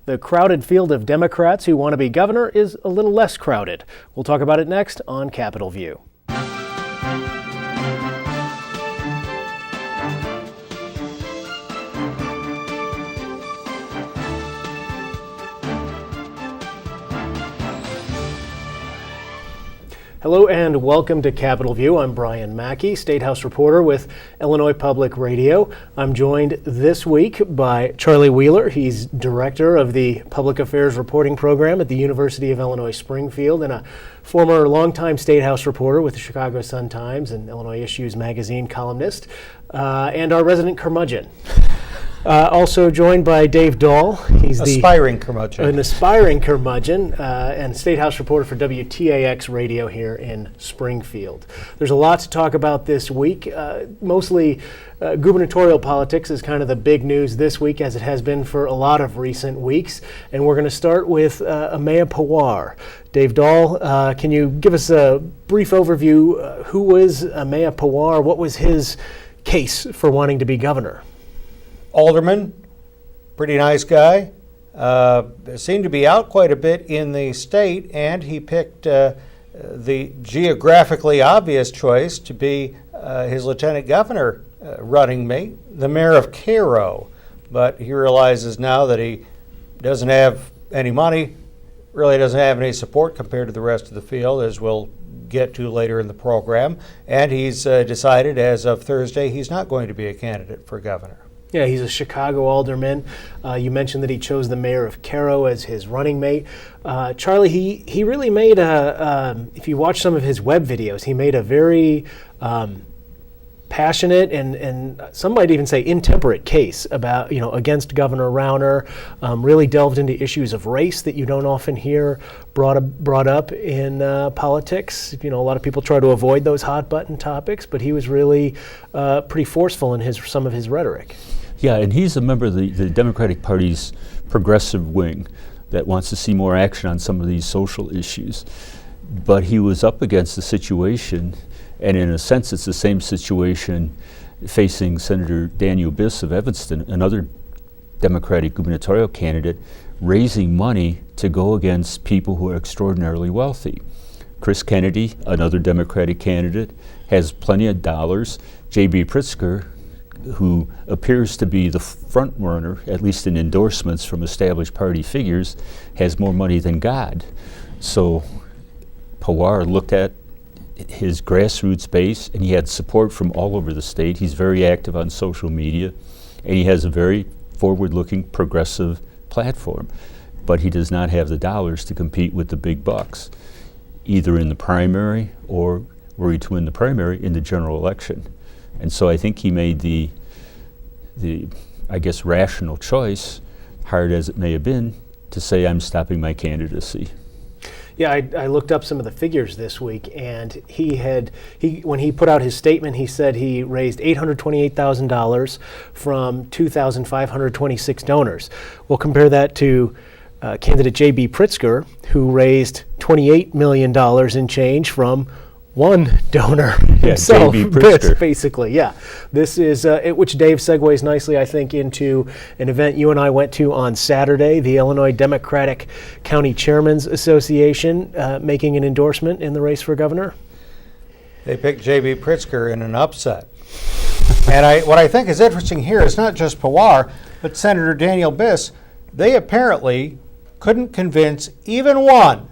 The crowded field of Democrats who want to be governor is a little less crowded. We'll talk about it next on Capitol View. Hello and welcome to Capitol View. I'm Brian Mackey, State House reporter with Illinois Public Radio. I'm joined this week by Charlie Wheeler. He's director of the Public Affairs Reporting Program at the University of Illinois Springfield and a former longtime State House reporter with the Chicago Sun-Times and Illinois Issues magazine columnist, and our resident curmudgeon. Also joined by Dave Dahl. He's an aspiring curmudgeon and State House reporter for WTAX radio here in Springfield. There's a lot to talk about this week. Mostly gubernatorial politics is kind of the big news this week, as it has been for a lot of recent weeks. And we're going to start with Amaya Pawar. Dave Dahl, can you give us a brief overview? Who is Amaya Pawar? What was his case for wanting to be governor? Alderman, pretty nice guy, seemed to be out quite a bit in the state, and he picked the geographically obvious choice to be his lieutenant governor running mate, the mayor of Cairo. But he realizes now that he doesn't have any money, really doesn't have any support compared to the rest of the field, as we'll get to later in the program, and he's decided as of Thursday he's not going to be a candidate for governor. Yeah, he's a Chicago alderman. You mentioned that he chose the mayor of Cairo as his running mate. Charlie, he really made if you watch some of his web videos, he made a very passionate and some might even say intemperate case about, against Governor Rauner. Really delved into issues of race that you don't often hear brought up in politics. A lot of people try to avoid those hot button topics, but he was really pretty forceful in some of his rhetoric. Yeah, and he's a member of the Democratic Party's progressive wing that wants to see more action on some of these social issues. But he was up against a situation, and in a sense it's the same situation facing Senator Daniel Biss of Evanston, another Democratic gubernatorial candidate, raising money to go against people who are extraordinarily wealthy. Chris Kennedy, another Democratic candidate, has plenty of dollars. J.B. Pritzker, who appears to be the front runner, at least in endorsements from established party figures, has more money than God. So Pawar looked at his grassroots base, and he had support from all over the state. He's very active on social media, and he has a very forward-looking, progressive platform. But he does not have the dollars to compete with the big bucks, either in the primary or, were he to win the primary, in the general election. And so I think he made the rational choice, hard as it may have been, to say, I'm stopping my candidacy. Yeah, I looked up some of the figures this week, and when he put out his statement, he said he raised $828,000 from 2,526 donors. We'll compare that to candidate J.B. Pritzker, who raised $28 million in change from one donor himself, basically. Yeah, this is which Dave segues nicely, I think, into an event you and I went to on Saturday, the Illinois Democratic County Chairmen's Association making an endorsement in the race for governor. They picked J.B. Pritzker in an upset. And what I think is interesting here is not just Pawar, but Senator Daniel Biss. They apparently couldn't convince even one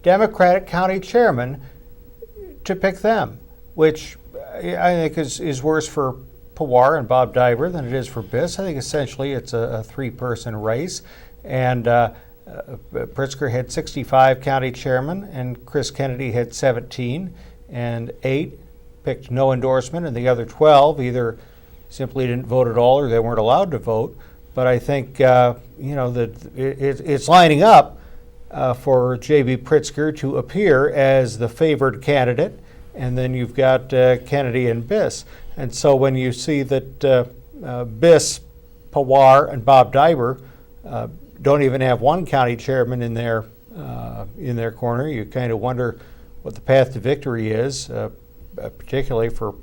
Democratic county chairman to pick them, which I think is worse for Pawar and Bob Diber than it is for Biss. I think essentially it's a three-person race, and Pritzker had 65 county chairmen, and Chris Kennedy had 17, and 8 picked no endorsement, and the other 12 either simply didn't vote at all or they weren't allowed to vote. But I think that it's lining up for J.B. Pritzker to appear as the favored candidate, and then you've got Kennedy and Biss. And so when you see that Biss, Pawar, and Bob Diber don't even have one county chairman in their corner, you kind of wonder what the path to victory is, particularly for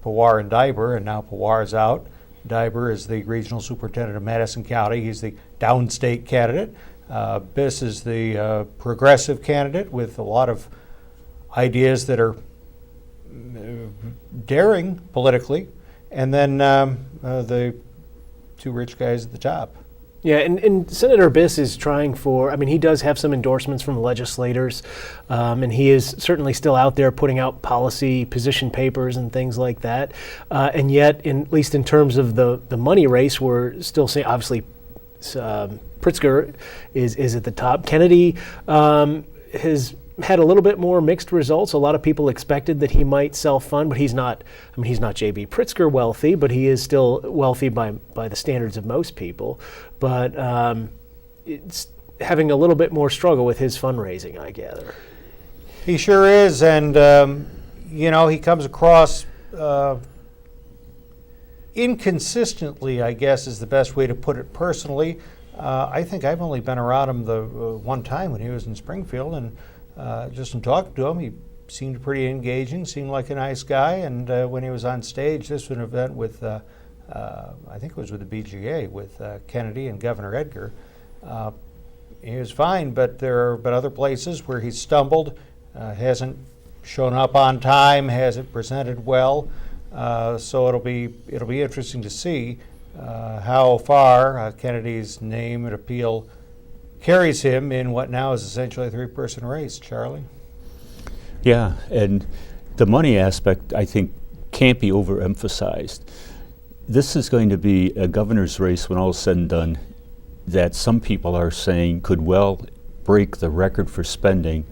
Pawar and Diber, and now Pawar's out. Diber is the regional superintendent of Madison County. He's the downstate candidate. Biss is the progressive candidate with a lot of ideas that are daring politically. And then the two rich guys at the top. Yeah, and Senator Biss is trying for, I mean, he does have some endorsements from legislators, and he is certainly still out there putting out policy position papers and things like that. And yet, at least in terms of the money race, we're still seeing, obviously, Pritzker is at the top. Kennedy has had a little bit more mixed results. A lot of people expected that he might self-fund, but he's not. I mean, he's not J.B. Pritzker wealthy, but he is still wealthy by the standards of most people. But it's having a little bit more struggle with his fundraising, I gather. He sure is, and he comes across inconsistently, I guess is the best way to put it personally. I think I've only been around him the one time when he was in Springfield, and just in talking to him, he seemed pretty engaging, seemed like a nice guy. And when he was on stage, this was an event with, I think it was with the BGA, with Kennedy and Governor Edgar. He was fine, but there have been other places where he's stumbled, hasn't shown up on time, hasn't presented well. So it'll be interesting to see how far Kennedy's name and appeal carries him in what now is essentially a three-person race. Charlie? Yeah, and the money aspect, I think, can't be overemphasized. This is going to be a governor's race when all is said and done that some people are saying could well break the record for spending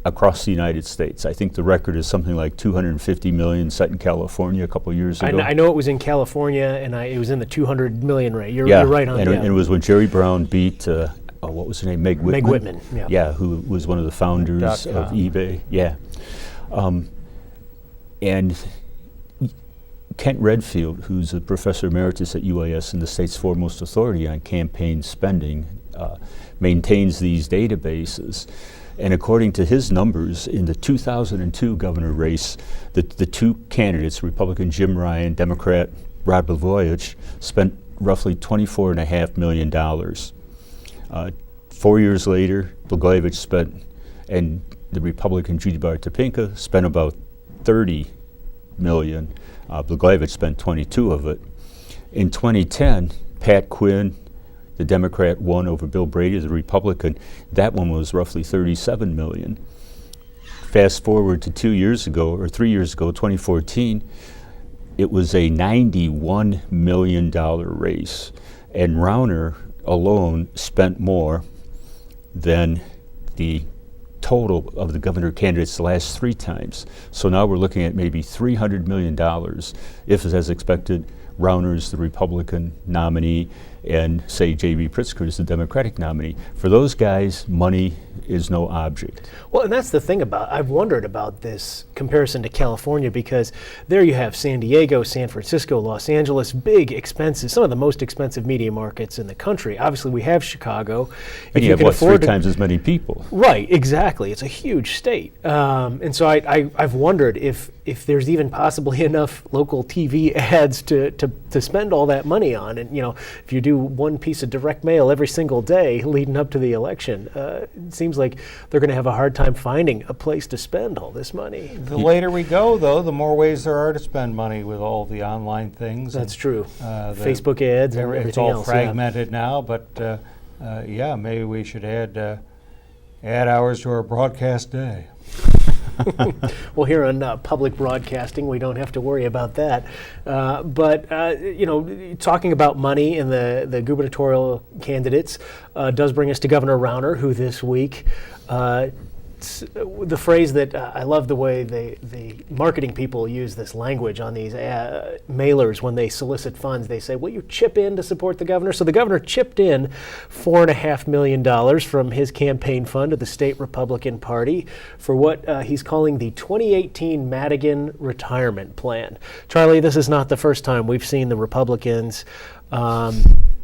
across the United States. I think the record is something like $250 million set in California a couple years ago. I know it was in California, and it was in the $200 million rate. You're right on that. And it was when Jerry Brown beat, what was her name? Meg Whitman. Meg Whitman, yeah. Yeah, who was one of the founders of eBay. Yeah. And Kent Redfield, who's a professor emeritus at UIS and the state's foremost authority on campaign spending, maintains these databases. And according to his numbers, in the 2002 governor race, the two candidates, Republican Jim Ryan, Democrat Rod Blagojevich, spent roughly $24.5 million. 4 years later, Blagojevich spent, and the Republican Judy Bar Topinka spent about $30 million. Blagojevich spent 22 of it. In 2010, Pat Quinn, the Democrat, won over Bill Brady, the Republican. That one was roughly $37 million. Fast forward to 3 years ago, 2014, it was a $91 million race. And Rauner alone spent more than the total of the governor candidates the last three times. So now we're looking at maybe $300 million if, as expected, Rauner's the Republican nominee and, say, J.B. Pritzker is the Democratic nominee. For those guys, money is no object. Well, and that's the thing I've wondered about this comparison to California, because there you have San Diego, San Francisco, Los Angeles, big expenses, some of the most expensive media markets in the country. Obviously, we have Chicago. And you have, three times as many people. Right, exactly. It's a huge state. And so I've wondered if there's even possibly enough local TV ads to spend all that money on. And, if you do one piece of direct mail every single day leading up to the election, it seems like they're going to have a hard time finding a place to spend all this money. The later we go, though, the more ways there are to spend money with all the online things. That's true. Facebook ads and everything else. It's all fragmented now, but maybe we should add hours to our broadcast day. Well, here on public broadcasting, we don't have to worry about that. But talking about money and the gubernatorial candidates does bring us to Governor Rauner, who this week, the phrase that I love the way the marketing people use this language on these mailers when they solicit funds. They say, will you chip in to support the governor? So the governor chipped in $4.5 million from his campaign fund to the state Republican Party for what he's calling the 2018 Madigan Retirement Plan. Charlie, this is not the first time we've seen the Republicans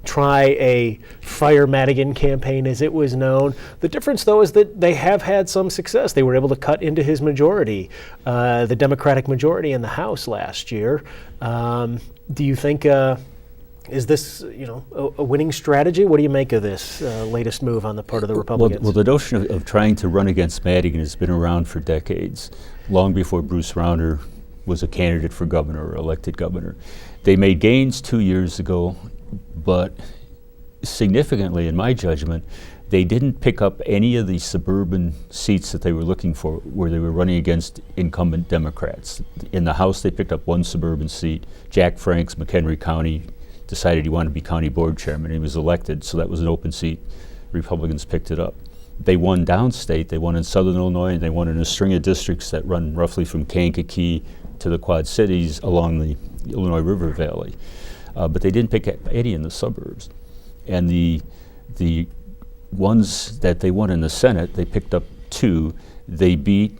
try a Fire Madigan campaign, as it was known. The difference, though, is that they have had some success. They were able to cut into his majority, the Democratic majority in the House last year. Do you think, is this, a winning strategy? What do you make of this latest move on the part of the Republicans? Well, the notion of trying to run against Madigan has been around for decades, long before Bruce Rauner was a candidate for governor or elected governor. They made gains 2 years ago, but significantly, in my judgment, they didn't pick up any of the suburban seats that they were looking for where they were running against incumbent Democrats. In the House, they picked up one suburban seat. Jack Franks, McHenry County, decided he wanted to be county board chairman. He was elected, so that was an open seat. Republicans picked it up. They won downstate. They won in southern Illinois, and they won in a string of districts that run roughly from Kankakee to the Quad Cities along the Illinois River Valley. But they didn't pick up any in the suburbs. And the ones that they won in the Senate, they picked up two. They beat,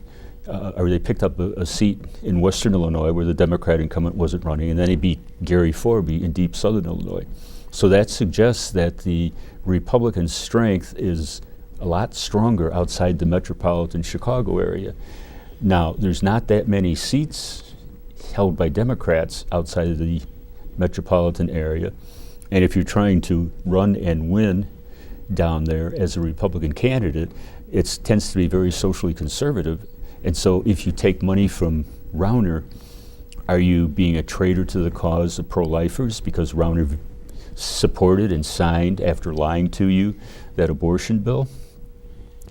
or they picked up a seat in western Illinois where the Democrat incumbent wasn't running, and then they beat Gary Forby in deep southern Illinois. So that suggests that the Republican strength is a lot stronger outside the metropolitan Chicago area. Now, there's not that many seats held by Democrats outside of the metropolitan area, and if you're trying to run and win down there as a Republican candidate, it tends to be very socially conservative. And so if you take money from Rauner, are you being a traitor to the cause of pro-lifers because Rauner supported and signed, after lying to you, that abortion bill?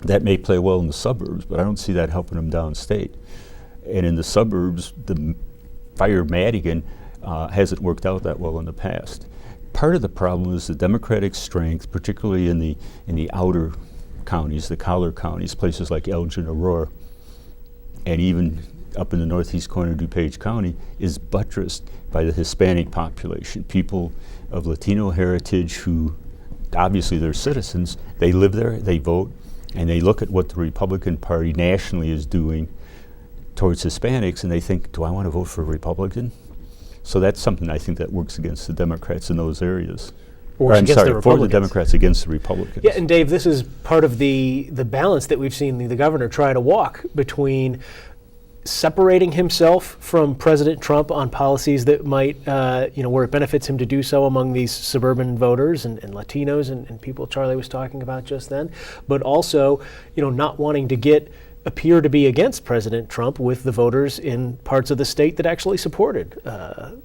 That may play well in the suburbs, but I don't see that helping them downstate. And in the suburbs, the Fire Madigan hasn't worked out that well in the past. Part of the problem is the Democratic strength, particularly in the outer counties, the collar counties, places like Elgin, Aurora, and even up in the northeast corner of DuPage County, is buttressed by the Hispanic population, people of Latino heritage who, obviously they're citizens, they live there, they vote, and they look at what the Republican Party nationally is doing towards Hispanics, and they think, do I want to vote for a Republican? So that's something I think that works against the Democrats in those areas. Or I'm against sorry, the for the Republicans. Democrats against the Republicans. Yeah, and Dave, this is part of the balance that we've seen the governor try to walk between separating himself from President Trump on policies that might, where it benefits him to do so among these suburban voters and Latinos and people Charlie was talking about just then, but also, not wanting to appear to be against President Trump with the voters in parts of the state that actually supported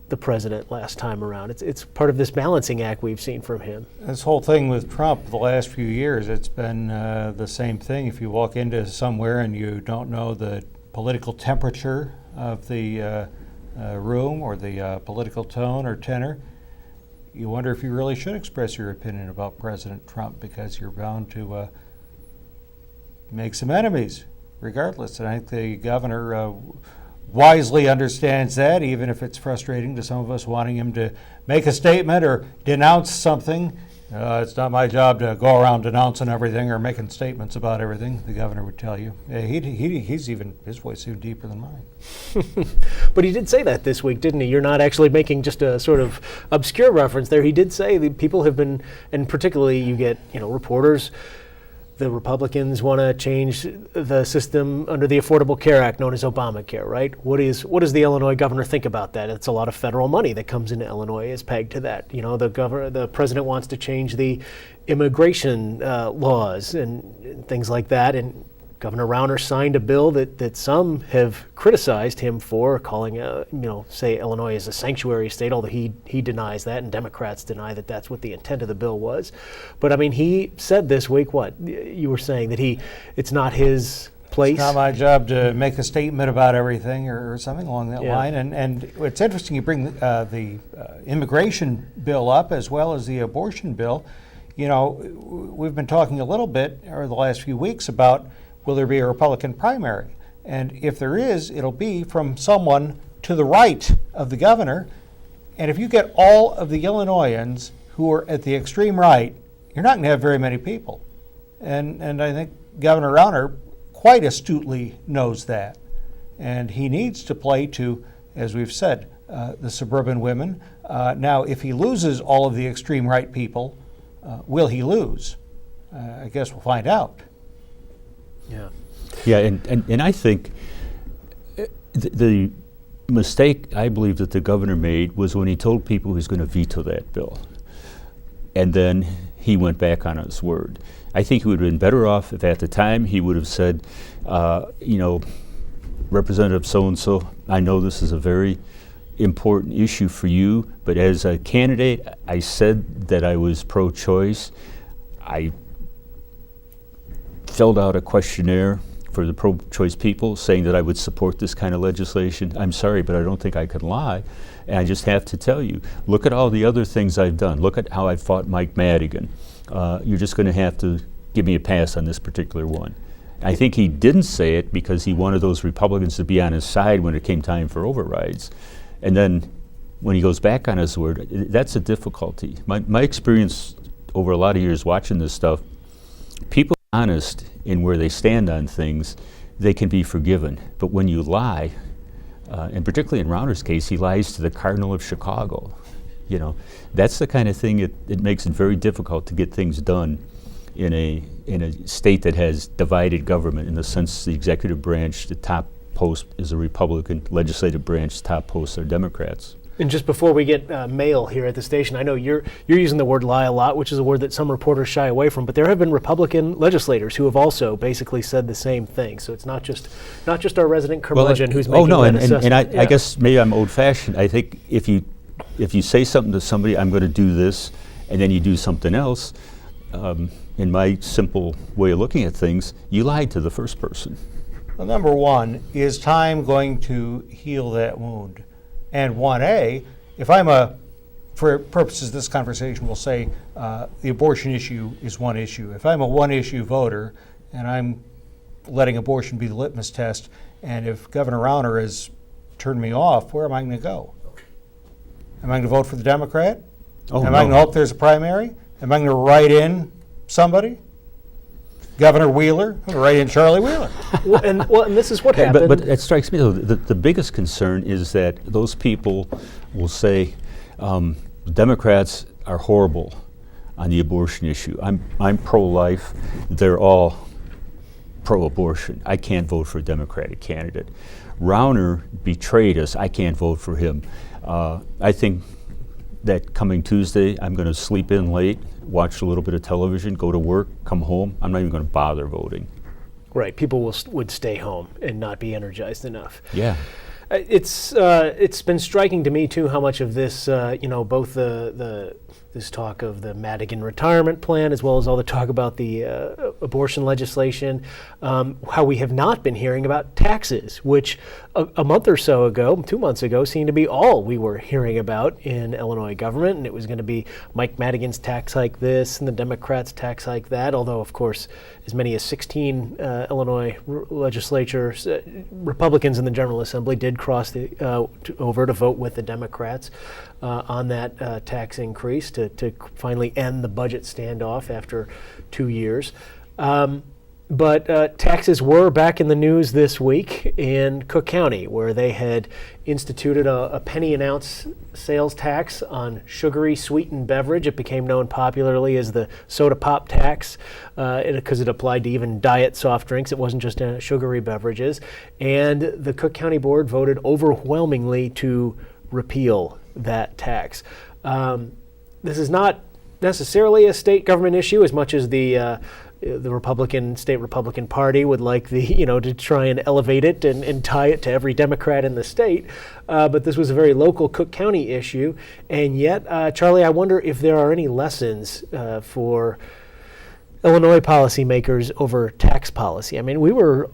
the president last time around. It's part of this balancing act we've seen from him. This whole thing with Trump the last few years, it's been the same thing. If you walk into somewhere and you don't know the political temperature of the room or the political tone or tenor, you wonder if you really should express your opinion about President Trump, because you're bound to make some enemies regardless. And I think the governor wisely understands that, even if it's frustrating to some of us wanting him to make a statement or denounce something. It's not my job to go around denouncing everything or making statements about everything, the governor would tell you. His voice is even deeper than mine. But he did say that this week, didn't he? You're not actually making just a sort of obscure reference there. He did say that people have been, and particularly you get, reporters, the Republicans want to change the system under the Affordable Care Act known as Obamacare, right? What does the Illinois governor think about that? It's a lot of federal money that comes into Illinois is pegged to that. The president wants to change the immigration laws and things like that. And Governor Rauner signed a bill that some have criticized him for, calling, say Illinois is a sanctuary state, although he denies that, and Democrats deny that that's what the intent of the bill was. But I mean, he said this week, what? You were saying that it's not his place? It's not my job to make a statement about everything or something along that line. And it's interesting you bring the immigration bill up as well as the abortion bill. We've been talking a little bit over the last few weeks about, will there be a Republican primary? And if there is, it'll be from someone to the right of the governor. And if you get all of the Illinoisans who are at the extreme right, you're not going to have very many people. And I think Governor Rauner quite astutely knows that. And he needs to play to, as we've said, the suburban women, Now, if he loses all of the extreme right people, will he lose? I guess we'll find out. Yeah. Yeah, and I think the mistake I believe that the governor made was when he told people he was going to veto that bill. And then he went back on his word. I think he would have been better off if at the time he would have said, Representative so-and-so, I know this is a very important issue for you, but as a candidate, I said that I was pro-choice. I filled out a questionnaire for the pro-choice people saying that I would support this kind of legislation. I'm sorry, but I don't think I can lie. And I just have to tell you, look at all the other things I've done. Look at how I fought Mike Madigan. You're just going to have to give me a pass on this particular one. I think he didn't say it because he wanted those Republicans to be on his side when it came time for overrides. And then when he goes back on his word, that's a difficulty. My experience over a lot of years watching this stuff, people are honest in where they stand on things, they can be forgiven. But when you lie, and particularly in Rauner's case, he lies to the Cardinal of Chicago. That's the kind of thing it makes it very difficult to get things done in a state that has divided government in the sense the executive branch, the top post is a Republican, legislative branch, top posts are Democrats. And just before we get mail here at the station, I know you're using the word lie a lot, which is a word that some reporters shy away from, but there have been Republican legislators who have also basically said the same thing. So it's not just our resident curmudgeon who's making that assessment. I guess maybe I'm old-fashioned. I think if you say something to somebody, I'm going to do this, and then you do something else, in my simple way of looking at things, you lied to the first person. Well, number one, is time going to heal that wound? And 1A, if for purposes of this conversation, we'll say the abortion issue is one issue. If I'm a one-issue voter and I'm letting abortion be the litmus test, and if Governor Rauner has turned me off, where am I going to go? Am I going to vote for the Democrat? Am I going to hope there's a primary? Am I going to write in somebody? Governor Wheeler? I'm going to write in Charlie Wheeler. and this is what happened. But it strikes me, though, the biggest concern is that those people will say Democrats are horrible on the abortion issue. I'm pro-life. They're all pro-abortion. I can't vote for a Democratic candidate. Rauner betrayed us. I can't vote for him. I think that coming Tuesday, I'm going to sleep in late, watch a little bit of television, go to work, come home. I'm not even going to bother voting. Right. People would stay home and not be energized enough. Yeah. It's been striking to me too how much of this, both this talk of the Madigan retirement plan as well as all the talk about the abortion legislation, how we have not been hearing about taxes, which a month or so ago, 2 months ago, seemed to be all we were hearing about in Illinois government, and it was going to be Mike Madigan's tax hike this and the Democrats' tax hike that, although of course as many as 16 Illinois legislatures, Republicans in the General Assembly did cross over to vote with the Democrats on that tax increase to finally end the budget standoff after 2 years. But taxes were back in the news this week in Cook County, where they had instituted a penny an ounce sales tax on sugary sweetened beverage. It became known popularly as the soda pop tax because it applied to even diet soft drinks. It wasn't just sugary beverages. And the Cook County Board voted overwhelmingly to repeal that tax. This is not necessarily a state government issue as much as the state Republican Party would like to try and elevate it and tie it to every Democrat in the state. But this was a very local Cook County issue. And yet, Charlie, I wonder if there are any lessons for Illinois policymakers over tax policy. I mean, we were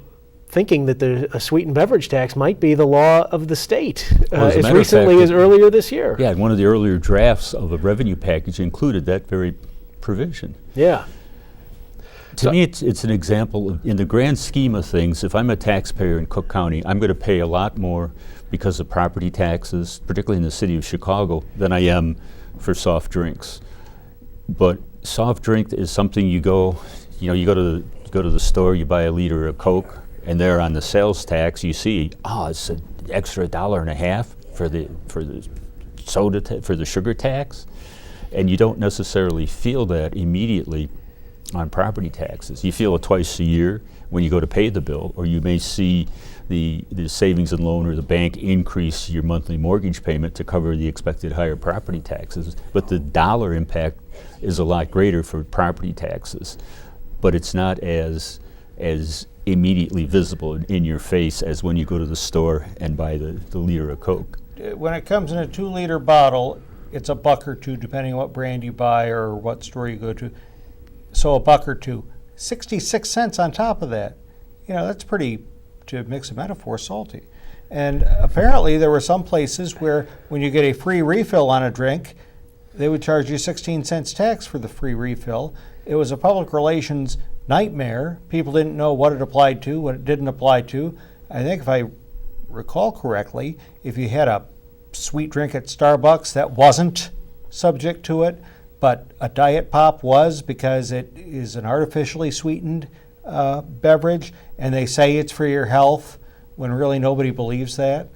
thinking that a sweetened beverage tax might be the law of the state as recently as earlier this year. Yeah, one of the earlier drafts of a revenue package included that very provision. Yeah. To me, it's an example of, in the grand scheme of things, if I'm a taxpayer in Cook County, I'm going to pay a lot more because of property taxes, particularly in the city of Chicago, than I am for soft drinks. But soft drink is something you go to the store, you buy a liter of Coke, and there on the sales tax you see, it's an extra $1.50 for the for the sugar tax, and you don't necessarily feel that immediately on property taxes. You feel it twice a year when you go to pay the bill, or you may see the savings and loan or the bank increase your monthly mortgage payment to cover the expected higher property taxes. But the dollar impact is a lot greater for property taxes, but it's not as immediately visible in your face as when you go to the store and buy the liter of Coke. When it comes in a 2-liter bottle, it's $1 or $2, depending on what brand you buy or what store you go to. So $1 or $2, 66 cents on top of that. That's pretty, to mix a metaphor, salty. And apparently there were some places where when you get a free refill on a drink, they would charge you 16 cents tax for the free refill. It was a public relations nightmare. People didn't know what it applied to, what it didn't apply to. I think if I recall correctly, if you had a sweet drink at Starbucks, that wasn't subject to it, but a Diet Pop was, because it is an artificially sweetened beverage, and they say it's for your health when really nobody believes that.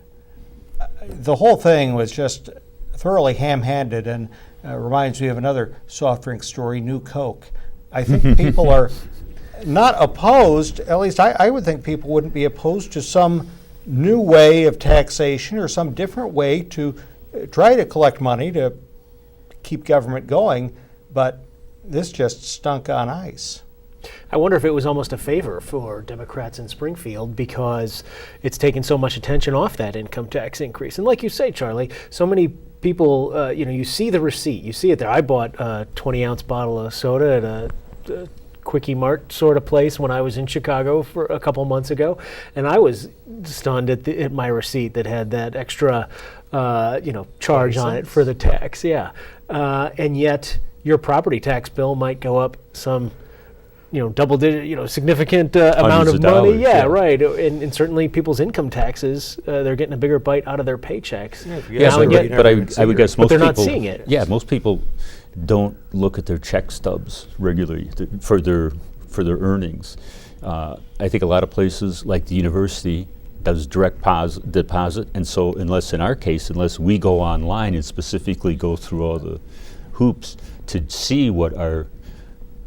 The whole thing was just thoroughly ham-handed, and reminds me of another soft drink story, New Coke. I think people are not opposed, at least I would think people wouldn't be opposed to some new way of taxation or some different way to try to collect money to keep government going, but this just stunk on ice. I wonder if it was almost a favor for Democrats in Springfield because it's taken so much attention off that income tax increase. And like you say, Charlie, so many people, you see the receipt, you see it there. I bought a 20-ounce bottle of soda at a Quickie Mart sort of place when I was in Chicago for a couple months ago, and I was stunned at my receipt that had that extra, charge on it for the tax. Yeah, and yet your property tax bill might go up some, double-digit, significant amount of money. Dollars, yeah, right. And certainly people's income taxes, they're getting a bigger bite out of their paychecks. But I would guess most they're people. not seeing it. Yeah, most people don't look at their check stubs regularly for their earnings. I think a lot of places, like the university, does direct deposit, and so unless we go online and specifically go through all the hoops to see what our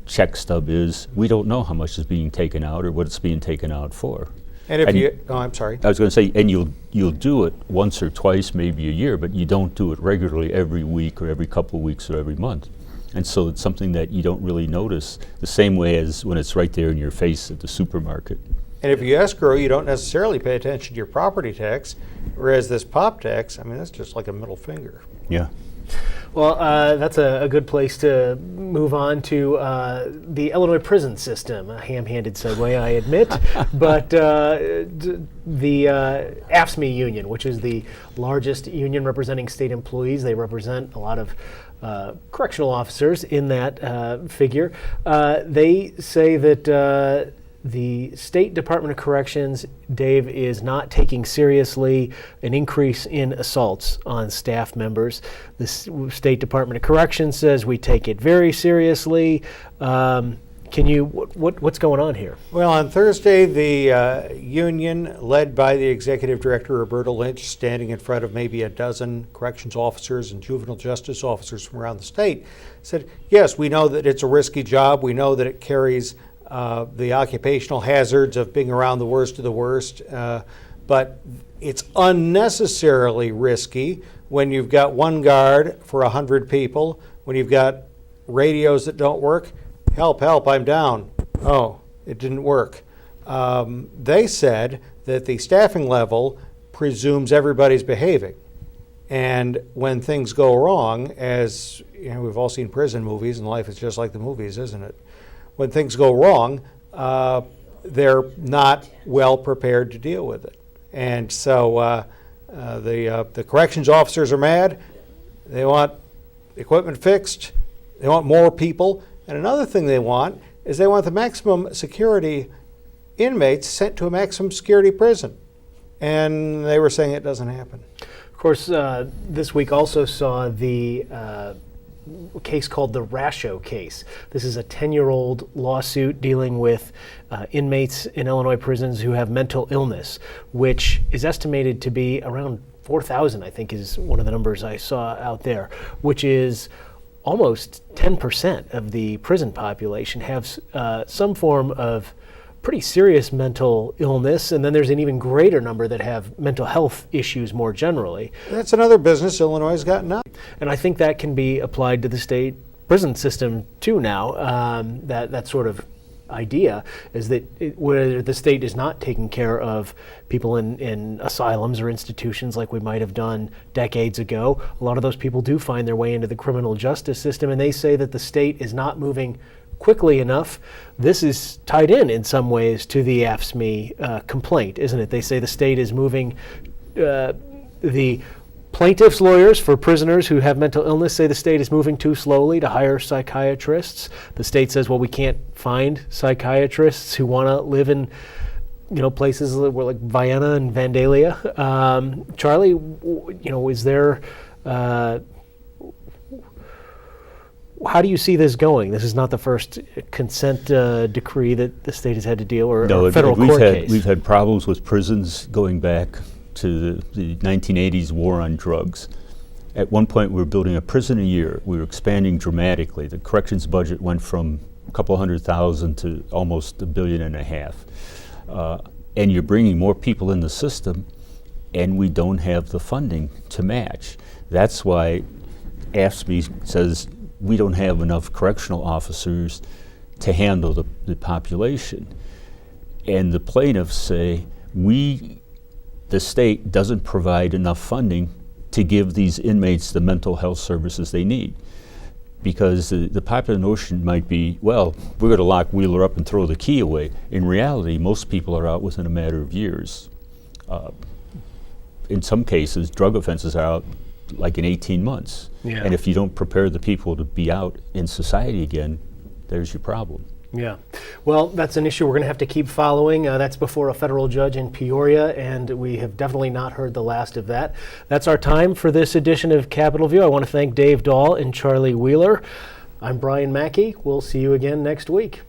check stub is, we don't know how much is being taken out or what it's being taken out for. And I'm sorry. I was going to say, and you'll do it once or twice, maybe a year, but you don't do it regularly every week or every couple of weeks or every month. And so it's something that you don't really notice the same way as when it's right there in your face at the supermarket. And if you escrow, you don't necessarily pay attention to your property tax, whereas this pop tax, that's just like a middle finger. Yeah. Well, that's a good place to move on to the Illinois prison system. A ham-handed segue, I admit. But the AFSCME union, which is the largest union representing state employees, they represent a lot of correctional officers in that figure. They say that the State Department of Corrections, Dave, is not taking seriously an increase in assaults on staff members. The State Department of Corrections says we take it very seriously. What's going on here? Well, on Thursday, the union, led by the executive director, Roberta Lynch, standing in front of maybe a dozen corrections officers and juvenile justice officers from around the state, said, yes, we know that it's a risky job. We know that it carries the occupational hazards of being around the worst of the worst, but it's unnecessarily risky when you've got one guard for 100 people, when you've got radios that don't work. Help, I'm down. Oh, it didn't work. They said that the staffing level presumes everybody's behaving. And when things go wrong, as we've all seen prison movies, and life is just like the movies, isn't it? When things go wrong, they're not well prepared to deal with it. And so the corrections officers are mad. They want equipment fixed. They want more people. And another thing they want is they want the maximum security inmates sent to a maximum security prison. And they were saying it doesn't happen. Of course, this week also saw the case called the Rasho case. This is a 10-year-old lawsuit dealing with inmates in Illinois prisons who have mental illness, which is estimated to be around 4,000, I think, is one of the numbers I saw out there, which is almost 10% of the prison population have some form of pretty serious mental illness, and then there's an even greater number that have mental health issues more generally. That's another business Illinois has gotten up. And I think that can be applied to the state prison system too now. That sort of idea is that where the state is not taking care of people in asylums or institutions like we might have done decades ago, a lot of those people do find their way into the criminal justice system, and they say that the state is not moving quickly enough. This is tied in some ways to the AFSCME complaint, isn't it? They say the state is moving, the plaintiffs' lawyers for prisoners who have mental illness say the state is moving too slowly to hire psychiatrists. The state says, well, we can't find psychiatrists who want to live in places like Vienna and Vandalia. Charlie, is there, how do you see this going? This is not the first consent decree that the state has had to deal with, or federal court case. We've had problems with prisons going back to the 1980s war on drugs. At one point, we were building a prison a year. We were expanding dramatically. The corrections budget went from a couple $100,000 to almost $1.5 billion. And you're bringing more people in the system, and we don't have the funding to match. That's why AFSCME says we don't have enough correctional officers to handle the population. And the plaintiffs say, the state doesn't provide enough funding to give these inmates the mental health services they need. Because the popular notion might be, well, we're going to lock Wheeler up and throw the key away. In reality, most people are out within a matter of years. In some cases, drug offenses are out like in 18 months. Yeah. And if you don't prepare the people to be out in society again, there's your problem. Yeah. Well, that's an issue we're going to have to keep following. That's before a federal judge in Peoria, and we have definitely not heard the last of that. That's our time for this edition of Capitol View. I want to thank Dave Dahl and Charlie Wheeler. I'm Brian Mackey. We'll see you again next week.